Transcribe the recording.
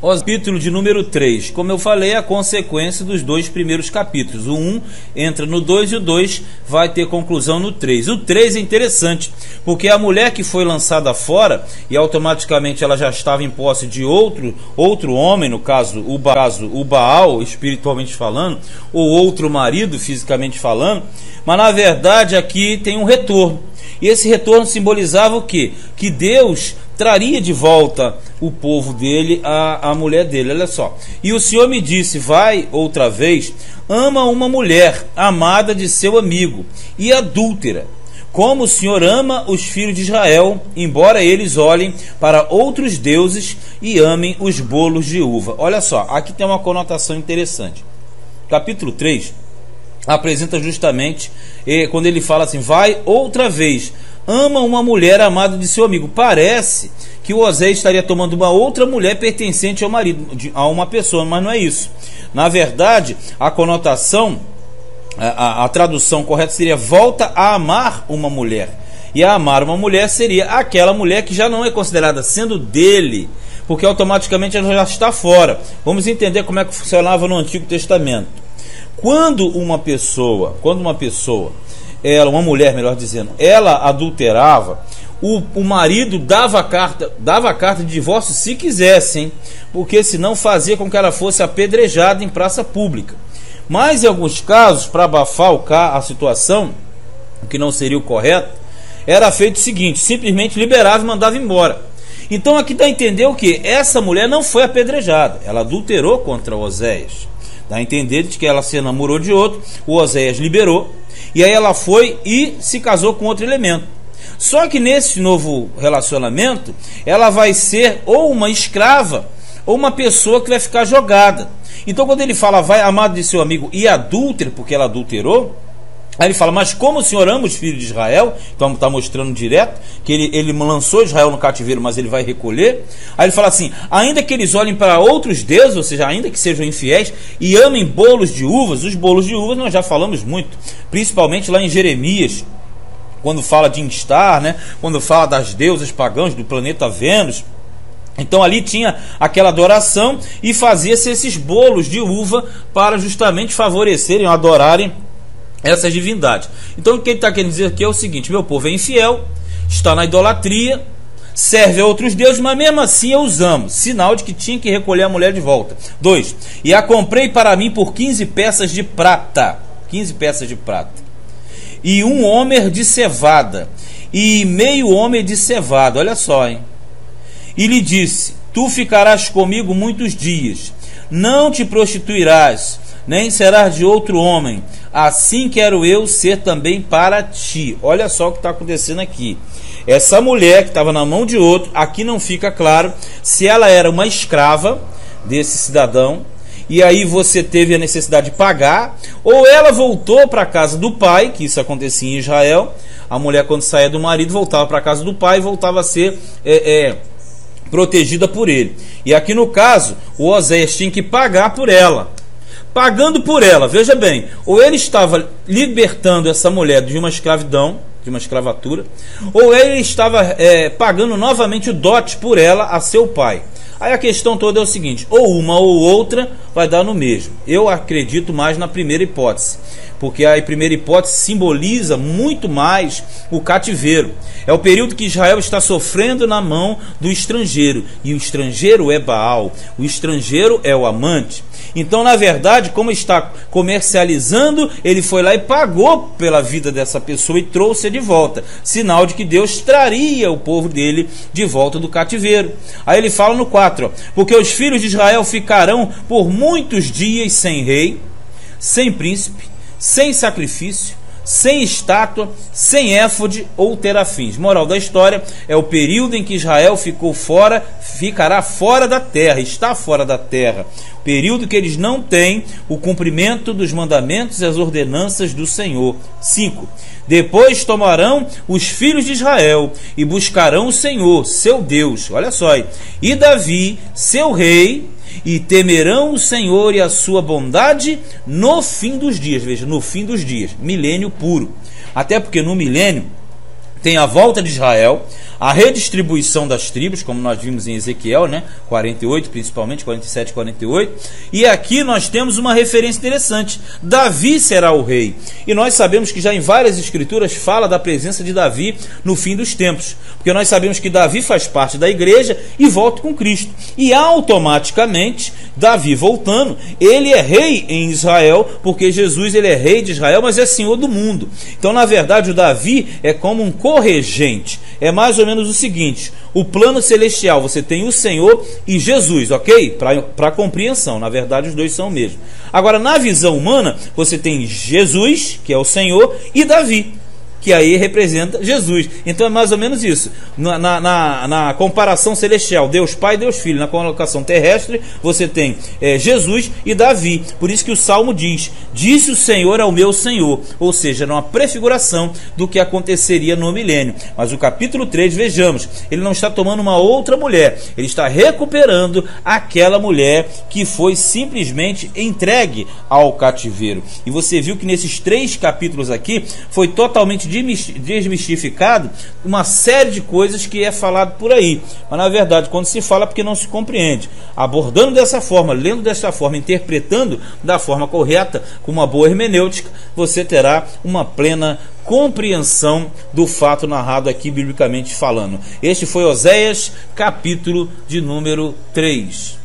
O capítulo de número 3, como eu falei, é a consequência dos dois primeiros capítulos. O 1 entra no 2 e o 2 vai ter conclusão no 3. O 3 é interessante, porque a mulher que foi lançada fora e automaticamente ela já estava em posse de outro homem, no caso o Baal, espiritualmente falando, ou outro marido, fisicamente falando, mas na verdade aqui tem um retorno. E esse retorno simbolizava o quê? Que Deus traria de volta o povo dele, a mulher dele. Olha só. E o Senhor me disse: vai outra vez, ama uma mulher amada de seu amigo e adúltera, como o Senhor ama os filhos de Israel, embora eles olhem para outros deuses e amem os bolos de uva. Olha só, aqui tem uma conotação interessante. Capítulo 3 apresenta justamente quando ele fala assim: vai outra vez, ama uma mulher amada de seu amigo. Parece que o Oséias estaria tomando uma outra mulher pertencente ao marido, a uma pessoa, mas não é isso. Na verdade, a conotação, a tradução correta seria: volta a amar uma mulher. E a amar uma mulher seria aquela mulher que já não é considerada sendo dele, porque automaticamente ela já está fora. Vamos entender como é que funcionava no Antigo Testamento. Quando uma mulher, melhor dizendo, ela adulterava, o marido dava a carta de divórcio se quisesse, hein? Porque senão fazia com que ela fosse apedrejada em praça pública. Mas em alguns casos, para abafar a situação, o que não seria o correto, era feito o seguinte: simplesmente liberava e mandava embora. Então aqui dá a entender o que? Essa mulher não foi apedrejada, ela adulterou contra Oséias. Dá a entender de que ela se namorou de outro, o Oséias liberou, e aí ela foi e se casou com outro elemento. Só que nesse novo relacionamento, ela vai ser ou uma escrava, ou uma pessoa que vai ficar jogada. Então quando ele fala vai amado de seu amigo e adúltero, porque ela adulterou, aí ele fala: mas como o Senhor ama os filhos de Israel? Então está mostrando direto que ele lançou Israel no cativeiro, mas ele vai recolher. Aí ele fala assim: ainda que eles olhem para outros deuses, ou seja, ainda que sejam infiéis, e amem bolos de uvas. Os bolos de uvas nós já falamos muito, principalmente lá em Jeremias, quando fala de Instar, né? Quando fala das deusas pagãs do planeta Vênus. Então ali tinha aquela adoração e fazia-se esses bolos de uva para justamente favorecerem, adorarem essas divindades. Então o que ele está querendo dizer aqui é o seguinte: meu povo é infiel, está na idolatria, serve a outros deuses, mas mesmo assim eu os amo. Sinal de que tinha que recolher a mulher de volta. 2. E a comprei para mim por 15 peças de prata. 15 peças de prata. E um homer de cevada. E meio homer de cevada. Olha só, hein? E lhe disse: tu ficarás comigo muitos dias, não te prostituirás, nem serás de outro homem, assim quero eu ser também para ti. Olha só o que está acontecendo aqui. Essa mulher que estava na mão de outro, aqui não fica claro se ela era uma escrava desse cidadão, e aí você teve a necessidade de pagar, ou ela voltou para a casa do pai, que isso acontecia em Israel. A mulher, quando saía do marido, voltava para a casa do pai e voltava a ser protegida por ele. E aqui no caso, o Oséias tinha que pagar por ela. Pagando por ela, veja bem, ou ele estava libertando essa mulher de uma escravidão, de uma escravatura, ou ele estava pagando novamente o dote por ela a seu pai. Aí a questão toda é o seguinte: ou uma ou outra vai dar no mesmo. Eu acredito mais na primeira hipótese, porque a primeira hipótese simboliza muito mais o cativeiro. É o período que Israel está sofrendo na mão do estrangeiro, e o estrangeiro é Baal, o estrangeiro é o amante. Então, na verdade, como está comercializando, ele foi lá e pagou pela vida dessa pessoa e trouxe-a de volta. Sinal de que Deus traria o povo dele de volta do cativeiro. Aí ele fala no 4, porque os filhos de Israel ficarão por muitos dias sem rei, sem príncipe, sem sacrifício, sem estátua, sem éfode ou terafins. Moral da história: é o período em que Israel ficará fora da terra, está fora da terra. Período que eles não têm o cumprimento dos mandamentos e as ordenanças do Senhor. 5. Depois tomarão os filhos de Israel e buscarão o Senhor, seu Deus. Olha só aí. E Davi, seu rei, e temerão o Senhor e a sua bondade no fim dos dias. Veja, no fim dos dias, milênio puro. Até porque no milênio tem a volta de Israel, a redistribuição das tribos, como nós vimos em Ezequiel, né? 48, principalmente, 47 e 48. E aqui nós temos uma referência interessante. Davi será o rei. E nós sabemos que já em várias escrituras fala da presença de Davi no fim dos tempos. Porque nós sabemos que Davi faz parte da igreja e volta com Cristo. E automaticamente, Davi voltando, ele é rei em Israel, porque Jesus ele é rei de Israel, mas é senhor do mundo. Então, na verdade, o Davi é como um corregente. É mais ou menos o seguinte: o plano celestial, você tem o Senhor e Jesus, ok? Para compreensão, na verdade os dois são o mesmo. Agora, na visão humana, você tem Jesus, que é o Senhor, e Davi, que aí representa Jesus. Então é mais ou menos isso. Na comparação celestial, Deus Pai e Deus Filho. Na colocação terrestre, você tem Jesus e Davi. Por isso que o Salmo diz: disse o Senhor ao meu Senhor. Ou seja, era uma prefiguração do que aconteceria no milênio. Mas o capítulo 3, vejamos, ele não está tomando uma outra mulher, ele está recuperando aquela mulher que foi simplesmente entregue ao cativeiro. E você viu que nesses 3 capítulos aqui foi totalmente desmistificado uma série de coisas que é falado por aí, mas na verdade quando se fala é porque não se compreende. Abordando dessa forma, lendo dessa forma, interpretando da forma correta, com uma boa hermenêutica, você terá uma plena compreensão do fato narrado aqui biblicamente falando. Este foi Oséias, capítulo de número 3.